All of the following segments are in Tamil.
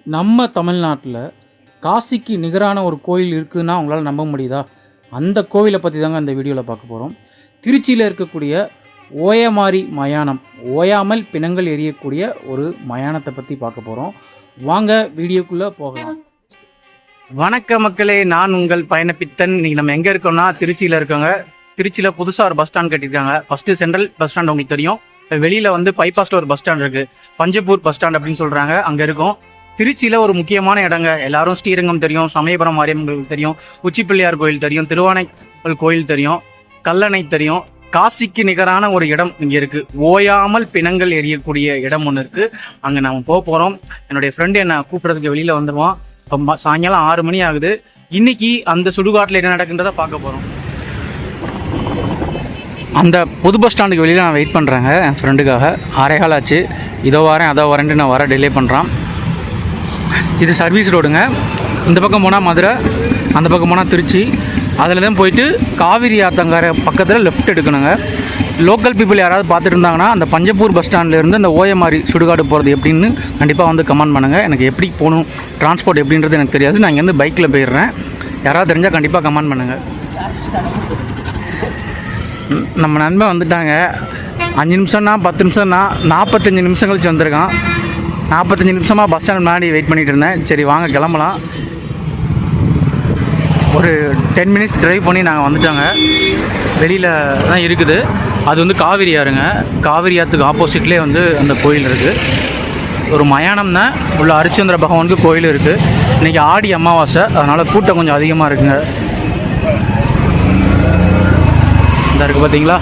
நம்ம தமிழ்நாட்டில் காசிக்கு நிகரான ஒரு கோயில் இருக்குதுன்னா உங்களால் நம்ப முடியுதா? அந்த கோவிலை பற்றி தாங்க இந்த வீடியோவில் பார்க்க போகிறோம். திருச்சியில் இருக்கக்கூடிய ஓயமாரி மயானம், ஓயாமல் பிணங்கள் எரியக்கூடிய ஒரு மயானத்தை பற்றி பார்க்க போகிறோம். வாங்க வீடியோக்குள்ளே போகலாம். வணக்க மக்களே, நான் உங்கள் பயணப்பித்தன். இன்றைக்கி நம்ம எங்கே இருக்கோம்னா திருச்சியில் இருக்கோங்க. திருச்சியில் புதுசாக ஒரு பஸ் ஸ்டாண்ட் கட்டியிருக்காங்க. ஃபஸ்ட்டு சென்ட்ரல் பஸ் ஸ்டாண்ட் உங்களுக்கு தெரியும். வெளியில் வந்து பைபாஸில் ஒரு பஸ் ஸ்டாண்ட் இருக்குது, பஞ்சப்பூர் பஸ் ஸ்டாண்ட் அப்படின்னு சொல்கிறாங்க, அங்கே இருக்கும். திருச்சியில் ஒரு முக்கியமான இடங்க. எல்லாரும் ஸ்ரீரங்கம் தெரியும், சமயபுரம் மாரியம்மன் தெரியும், உச்சிப்பிள்ளையார் கோயில் தெரியும், திருவானைக்கல் கோயில் தெரியும், கல்லணை தெரியும். காசிக்கு நிகரான ஒரு இடம் இங்கே இருக்குது. ஓயாமல் பிணங்கள் எரியக்கூடிய இடம் ஒன்று இருக்குது. அங்கே நம்ம போக போகிறோம். என்னுடைய ஃப்ரெண்டு என்னை கூப்பிட்றதுக்கு வெளியில் வந்துடுவான். இப்போ சாயங்காலம் 6 மணி ஆகுது. இன்னைக்கு அந்த சுடுகாட்டில் என்ன நடக்குன்றதை பார்க்க போகிறோம். அந்த புது பஸ் ஸ்டாண்டுக்கு வெளியில் நான் வெயிட் பண்ணுறேங்க என் ஃப்ரெண்டுக்காக. 6:15 ஆச்சு. இதோ வரேன் அதோ வரேன்ட்டு நான் வர டிலே பண்ணுறான். இது சர்வீஸ் ரோடுங்க. இந்த பக்கம் போனால் மதுரை, அந்த பக்கம் போனால் திருச்சி. அதில் தான் போயிட்டு காவிரி ஆத்தங்கரை பக்கத்தில் லெஃப்ட் எடுக்கணுங்க. லோக்கல் பீப்புள் யாராவது பார்த்துட்டு இருந்தாங்கன்னா அந்த பஞ்சப்பூர் பஸ் ஸ்டாண்ட்லேருந்து அந்த ஓயமாரி சுடுகாடு போகிறது எப்படின்னு கண்டிப்பாக வந்து கமெண்ட் பண்ணுங்கள். எனக்கு எப்படி போகணும், டிரான்ஸ்போர்ட் எப்படின்றது எனக்கு தெரியாது. நான் இங்கேருந்து பைக்கில் போயிடுறேன். யாராவது தெரிஞ்சால் கண்டிப்பாக கமெண்ட் பண்ணுங்கள். நம்ம நண்பன் வந்துட்டாங்க. 5 நிமிஷம்னா 10 நிமிஷம்னா 45 நிமிஷம் கழிச்சு வந்திருக்கான். 45 நிமிஷமாக பஸ் ஸ்டாண்ட் முன்னாடி வெயிட் பண்ணிகிட்டு இருந்தேன். சரி வாங்க கிளம்பலாம். ஒரு 10 மினிட்ஸ் ட்ரைவ் பண்ணி நாங்கள் வந்துட்டோங்க. வெளியில் தான் இருக்குது. அது வந்து காவிரி ஆறுங்க. காவிரி ஆற்றுக்கு ஆப்போசிட்லேயே வந்து அந்த கோயில் இருக்குது. ஒரு மயானம் தான். உள்ள ஹரிச்சந்திர பகவானுக்கு கோயில் இருக்குது. இன்றைக்கி ஆடி அமாவாசை, அதனால் கூட்டம் கொஞ்சம் அதிகமாக இருக்குங்க. இந்த இருக்குது பார்த்தீங்களா,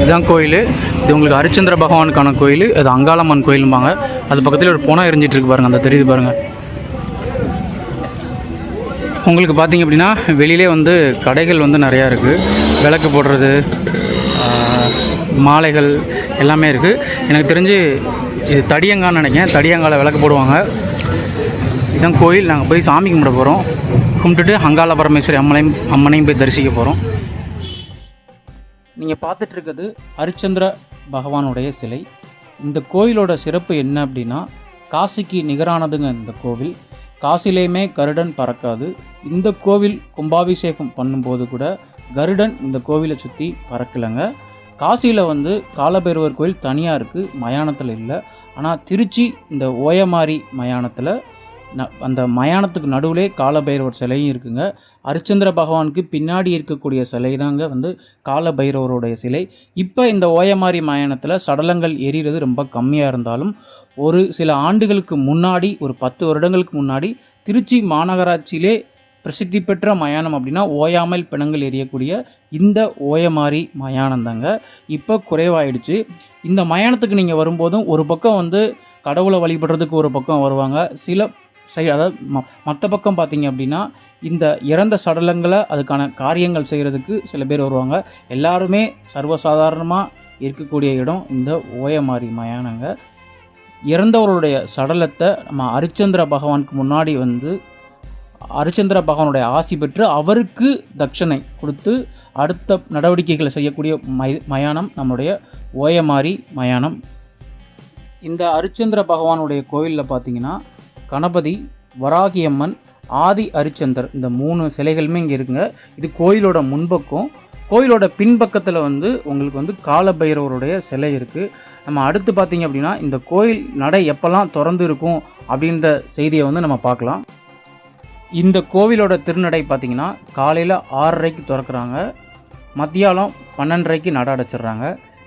இதுதான் கோயில். இது உங்களுக்கு ஹரிச்சந்திர பகவானுக்கான கோயில். அது அங்காளம்மன் கோயிலும்பாங்க. அது பக்கத்தில் ஒரு புனம் எரிஞ்சிட்டு இருக்கு பாருங்கள், அந்த தெரியுது பாருங்கள். உங்களுக்கு பார்த்தீங்க அப்படின்னா வெளியிலே வந்து கடைகள் வந்து நிறையா இருக்குது. விளக்கு போடுறது, மாலைகள் எல்லாமே இருக்குது. எனக்கு தெரிஞ்சு இது தடியங்கான்னு நினைக்கிறேன். தடியங்கால விளக்கு போடுவாங்க. இதுதான் கோயில். நாங்கள் போய் சாமி கும்பிட போகிறோம். கும்பிட்டுட்டு அங்காள பரமேஸ்வரி அம்மனையும் போய் தரிசிக்க போகிறோம். நீங்கள் பார்த்துட்ருக்கிறது ஹரிச்சந்திர பகவானுடைய சிலை. இந்த கோயிலோட சிறப்பு என்ன அப்படின்னா, காசிக்கு நிகரானதுங்க இந்த கோவில். காசிலேயுமே கருடன் பறக்காது. இந்த கோவில் கும்பாபிஷேகம் பண்ணும்போது கூட கருடன் இந்த கோவிலை சுற்றி பறக்கலைங்க. காசியில் வந்து காலபைரவர் கோயில் தனியாக இருக்குது, மயானத்தில் இல்லை. ஆனால் திருச்சி இந்த ஓயமாரி மயானத்தில் அந்த மயானத்துக்கு நடுவிலே காலபைரவர் சிலையும் இருக்குங்க. ஹரிச்சந்திர பகவானுக்கு பின்னாடி இருக்கக்கூடிய சிலை தாங்க வந்து காலபைரவருடைய சிலை. இப்போ இந்த ஓயமாரி மயானத்தில் சடலங்கள் எரிகிறது ரொம்ப கம்மியாக இருந்தாலும், ஒரு சில ஆண்டுகளுக்கு முன்னாடி, ஒரு 10 வருடங்களுக்கு முன்னாடி திருச்சி மாநகராட்சியிலே பிரசித்தி பெற்ற மயானம் அப்படின்னா ஓயாமல் பிணங்கள் எரியக்கூடிய இந்த ஓயமாரி மயானம் தாங்க. இப்போ குறைவாயிடுச்சு. இந்த மயானத்துக்கு நீங்கள் வரும்போதும் ஒரு பக்கம் வந்து கடவுளை வழிபடுறதுக்கு ஒரு பக்கம் வருவாங்க. சில அதாவது மற்ற பக்கம் பார்த்தீங்க அப்படின்னா இந்த இறந்த சடலங்களை அதுக்கான காரியங்கள் செய்கிறதுக்கு சில பேர் வருவாங்க. எல்லாருமே சர்வசாதாரணமாக இருக்கக்கூடிய இடம் இந்த ஓயமாரி மயானங்க. இறந்தவர்களுடைய சடலத்தை நம்ம ஹரிச்சந்திர பகவானுக்கு முன்னாடி வந்து ஹரிச்சந்திர பகவானுடைய ஆசி பெற்று அவருக்கு தட்சணை கொடுத்து அடுத்த நடவடிக்கைகளை செய்யக்கூடிய மயானம் நம்முடைய ஓயமாரி மயானம். இந்த ஹரிச்சந்திர பகவானுடைய கோயிலில் பார்த்தீங்கன்னா கணபதி, வராகியம்மன், ஆதி ஹரிச்சந்தர், இந்த 3 சிலைகளுமே இங்கே இருக்குங்க. இது கோயிலோட முன்பக்கம். கோயிலோட பின்பக்கத்தில் வந்து உங்களுக்கு வந்து காலபைரவருடைய சிலை இருக்குது. நம்ம அடுத்து பார்த்திங்க அப்படின்னா இந்த கோயில் நடை எப்போல்லாம் திறந்து இருக்கும் அப்படின்ற செய்தியை வந்து நம்ம பார்க்கலாம். இந்த கோவிலோட திருநடை பார்த்திங்கன்னா காலையில் 6:30க்கு திறக்கிறாங்க, மத்தியானம் 12:30க்கு நட அடைச்சிட்றாங்க,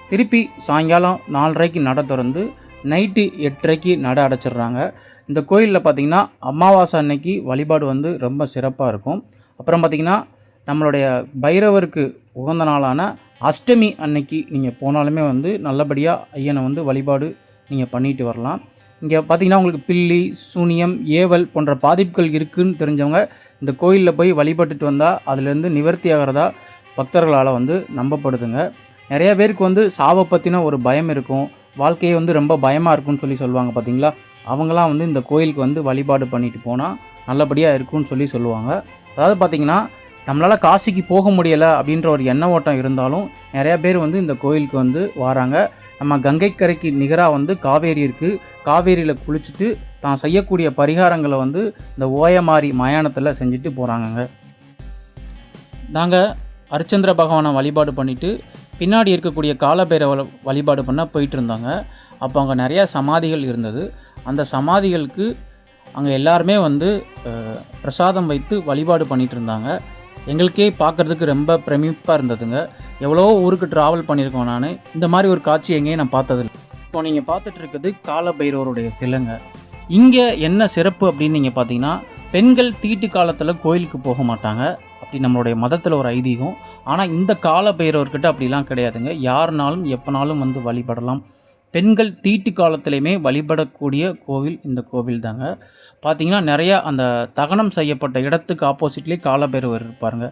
திருப்பி சாயங்காலம் 4:30க்கு நட திறந்து நைட்டு 8:30க்கு நட அடைச்சிட்றாங்க. இந்த கோயிலில் பார்த்திங்கன்னா அமாவாசை அன்னைக்கு வழிபாடு வந்து ரொம்ப சிறப்பாக இருக்கும். அப்புறம் பார்த்திங்கன்னா நம்மளுடைய பைரவருக்கு உகந்த நாளான அஷ்டமி அன்னைக்கு நீங்கள் போனாலுமே வந்து நல்லபடியாக ஐயனை வந்து வழிபாடு நீங்கள் பண்ணிட்டு வரலாம். இங்கே பார்த்திங்கன்னா உங்களுக்கு பில்லி, சூனியம், ஏவல் போன்ற பாதிப்புகள் இருக்குதுன்னு தெரிஞ்சவங்க இந்த கோயிலில் போய் வழிபட்டுட்டு வந்தால் அதுலேருந்து நிவர்த்தி ஆகிறதா பக்தர்களால் வந்து நம்பப்படுதுங்க. நிறையா பேருக்கு வந்து சாவை பற்றின ஒரு பயம் இருக்கும், வாழ்க்கையை வந்து ரொம்ப பயமாக இருக்குன்னு சொல்லுவாங்க பார்த்தீங்களா. அவங்களாம் வந்து இந்த கோயிலுக்கு வந்து வழிபாடு பண்ணிட்டு போனால் நல்லபடியாக இருக்குன்னு சொல்லுவாங்க. அதாவது பார்த்திங்கன்னா நம்மளால் காசிக்கு போக முடியலை அப்படின்ற ஒரு எண்ண ஓட்டம் இருந்தாலும் நிறையா பேர் வந்து இந்த கோயிலுக்கு வந்து வராங்க. நம்ம கங்கை கரைக்கு நிகராக வந்து காவேரி இருக்குது. காவேரியில் குளிச்சுட்டு தான் செய்யக்கூடிய பரிகாரங்களை வந்து இந்த ஓயமாரி மயானத்தில் செஞ்சுட்டு போகிறாங்கங்க. நாங்கள் அரிச்சந்திர பகவானை வழிபாடு பண்ணிவிட்டு பின்னாடி இருக்கக்கூடிய காலபைரவ வழிபாடு பண்ண போயிட்டு இருந்தாங்க. அப்போ அங்கே நிறையா சமாதிகள் இருந்தது. அந்த சமாதிகளுக்கு அங்கே எல்லாருமே வந்து பிரசாதம் வைத்து வழிபாடு பண்ணிகிட்டு இருந்தாங்க. எங்களுக்கே பார்க்குறதுக்கு ரொம்ப பிரமிப்பாக இருந்ததுங்க. எவ்வளோ ஊருக்கு ட்ராவல் பண்ணியிருக்கோம். நான் இந்த மாதிரி ஒரு காட்சி எங்கேயும் நான் பார்த்ததில்லை. இப்போ நீங்கள் பார்த்துட்டு இருக்குது காலபைரவருடைய சிலைங்க. இங்கே என்ன சிறப்பு அப்படின்னு நீங்கள் பார்த்தீங்கன்னா, பெண்கள் தீட்டு காலத்தில் கோயிலுக்கு போக மாட்டாங்க. அப்படி நம்மளுடைய மதத்தில் ஒரு ஐதீகம். ஆனால் இந்த காலபைரவர்கிட்ட அப்படிலாம் கிடையாதுங்க. யாருனாலும் எப்போனாலும் வந்து வழிபடலாம். பெண்கள் தீட்டு காலத்திலையுமே வழிபடக்கூடிய கோவில் இந்த கோவில் தாங்க. பார்த்திங்கன்னா நிறையா அந்த தகனம் செய்யப்பட்ட இடத்துக்கு ஆப்போசிட்லேயே காலபைரவர் இருப்பாருங்க.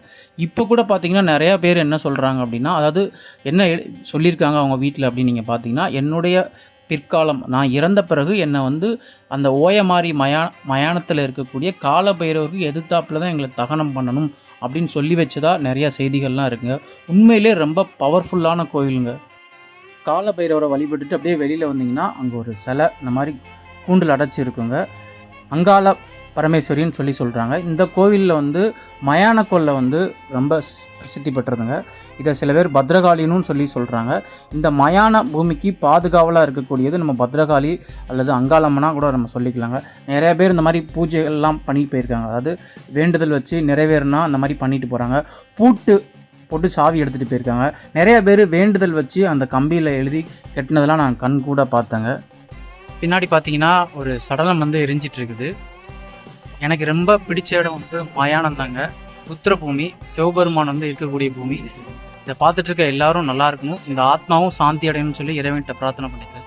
இப்போ கூட பார்த்திங்கன்னா நிறையா பேர் என்ன சொல்கிறாங்க அப்படின்னா, அதாவது என்ன சொல்லியிருக்காங்க அவங்க வீட்டில் அப்படின்னு நீங்கள் பார்த்தீங்கன்னா, என்னுடைய பிற்காலம் நான் இறந்த பிறகு என்னை வந்து அந்த ஓயமாரி மயானத்தில் இருக்கக்கூடிய காலபைரவருக்கு எதிர்த்தாப்பில் தான் எங்களை தகனம் பண்ணணும் அப்படின்னு சொல்லி வச்சதா நிறையா செய்திகள்லாம் இருக்குங்க. உண்மையிலே ரொம்ப பவர்ஃபுல்லான கோயிலுங்க. காலபைரவரை வழிபட்டுட்டு அப்படியே வெளியில் வந்தீங்கன்னா அங்கே ஒரு சிலை இந்த மாதிரி கூண்டில் அடைச்சி இருக்குங்க. அங்காள பரமேஸ்வரின்னு சொல்லி சொல்கிறாங்க. இந்த கோவிலில் வந்து மயான கொள்ளை வந்து ரொம்ப பிரசித்தி பெற்றதுங்க. இதை சில பேர் பத்ரகாளின்னு சொல்லி சொல்கிறாங்க. இந்த மயான பூமிக்கு பாதுகாவலாக இருக்கக்கூடியது நம்ம பத்ரகாளி அல்லது அங்காளம்மனா கூட நம்ம சொல்லிக்கலாங்க. நிறைய பேர் இந்த மாதிரி பூஜைகள்லாம் பண்ணிட்டு போயிருக்காங்க. அதாவது வேண்டுதல் வச்சு நிறைவேறினா அந்த மாதிரி பண்ணிட்டு போகிறாங்க. பூட்டு போட்டு சாவி எடுத்துகிட்டு போயிருக்காங்க. நிறைய பேர் வேண்டுதல் வச்சு அந்த கம்பியில் எழுதி கட்டினதெல்லாம் நான் கண் கூட பார்த்தேங்க. பின்னாடி பார்த்தீங்கன்னா ஒரு சடலம் வந்து எரிஞ்சிட்டு இருக்குது. எனக்கு ரொம்ப பிடிச்ச இடம் வந்து மயானம் தாங்க. உத்திரபூமி, சிவபெருமான் வந்து இருக்கக்கூடிய பூமி. இதை பார்த்துட்டு இருக்க எல்லாரும் நல்லா இருக்கணும், இந்த ஆத்மாவும் சாந்தி அடையணும்னு சொல்லி இறைவன்கிட்ட பிரார்த்தனை பண்ணிக்கிறேன்.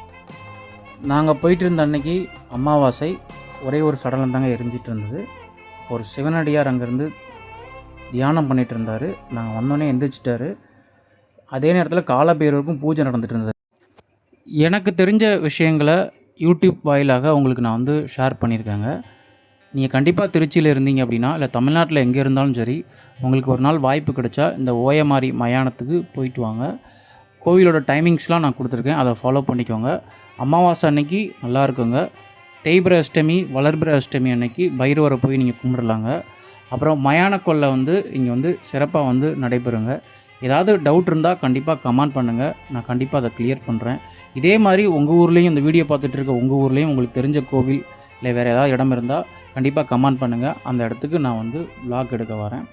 நாங்கள் போயிட்டு இருந்த அன்னைக்கு அமாவாசை, ஒரே ஒரு சடலம் தாங்க எரிஞ்சிட்டு இருந்தது. ஒரு சிவனடியார் அங்கேருந்து தியானம் பண்ணிகிட்டு இருந்தார். நாங்கள் வந்தோடனே எந்திரிச்சிட்டாரு. அதே நேரத்தில் காலபைரவருக்கும் பூஜை நடந்துகிட்டு இருந்தது. எனக்கு தெரிஞ்ச விஷயங்களை யூடியூப் வாயிலாக உங்களுக்கு நான் வந்து ஷேர் பண்ணியிருக்கேங்க. நீங்கள் கண்டிப்பாக திருச்சியில் இருந்தீங்க அப்படின்னா, இல்லை தமிழ்நாட்டில் எங்கே இருந்தாலும் சரி, உங்களுக்கு ஒரு நாள் வாய்ப்பு கிடைச்சா இந்த ஓயமாரி மயானத்துக்கு போயிட்டு வாங்க. கோவிலோட டைமிங்ஸ்லாம் நான் கொடுத்துருக்கேன், அதை ஃபாலோ பண்ணிக்கோங்க. அமாவாசை அன்னைக்கு நல்லா இருக்குங்க. தேய்பிர அஷ்டமி, வளர்பிர அஷ்டமி அன்னைக்கு பைரவரை போய் நீங்கள் கும்பிடலாங்க. அப்புறம் மயான கொள்ளை வந்து இங்கே வந்து சிறப்பாக வந்து நடைபெறுங்க. ஏதாவது டவுட் இருந்தால் கண்டிப்பாக கமெண்ட் பண்ணுங்கள், நான் கண்டிப்பாக அதை கிளியர் பண்ணுறேன். இதே மாதிரி உங்கள் ஊர்லேயும் இந்த வீடியோ பார்த்துட்டு இருக்க உங்கள் ஊர்லேயும் உங்களுக்கு தெரிஞ்ச கோவில் இல்லை வேறு ஏதாவது இடம் இருந்தால் கண்டிப்பாக கமெண்ட் பண்ணுங்கள். அந்த இடத்துக்கு நான் வந்து vlog எடுக்க வரேன்.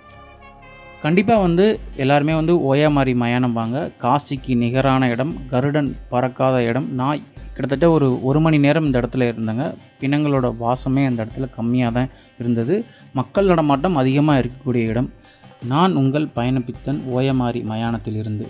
கண்டிப்பாக வந்து எல்லாருமே வந்து ஓயமாரி மயானம் வாங்க. காசிக்கு நிகரான இடம், கருடன் பறக்காத இடம். நான் கிட்டத்தட்ட ஒரு மணி நேரம் இந்த இடத்துல இருந்தேங்க. பிணங்களோட வாசமே அந்த இடத்துல கம்மியாக தான் இருந்தது. மக்கள் நடமாட்டம் அதிகமாக இருக்கக்கூடிய இடம். நான் உங்கள் பயணப்பித்தன் ஓயமாரி மயானத்தில் இருந்து.